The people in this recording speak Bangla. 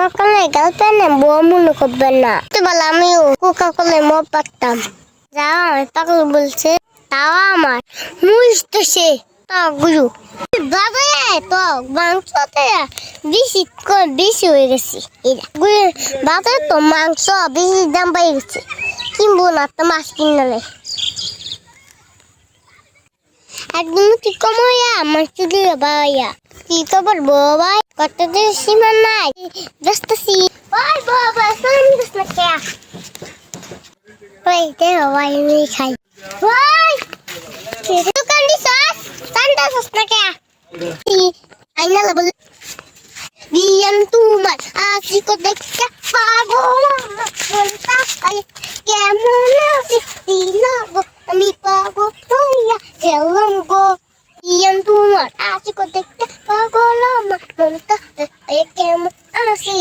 কোকা-কোলা গার্লফ্রেন্ড বউ মনে করবেন না। বলে আমিও কোকা-কোলা মদ পারতাম। যাও আমি পাগল বলছে তাও আমার মুছতেছে গুরু বাবা তো মাংসতে বেশি হয়ে গেছে। বাজারে তো মাংস বেশি দাম পাই গেছে, কিনবো না তো মাছ কিনলে একদম ঠিক কমাইয়া মাছ দিয়ে ভাইয়া কি খবর বাবাই কত যে সীমা নাই ব্যস্তছি ওই বাবা সামনে না কে ওই দে ভাই আমি খাই ওই দোকান দি সস সান্তা সস না কে আইনা বল বিয়ান তোমার আশিকো দেখতে পাগল বলতা আই কেমন আছি দিলাগো আমি পাগল হইয়া গেলাম গো বিয়ান তোমার আশিকো দেখতে পাগল বলতা আই কেমন আছি।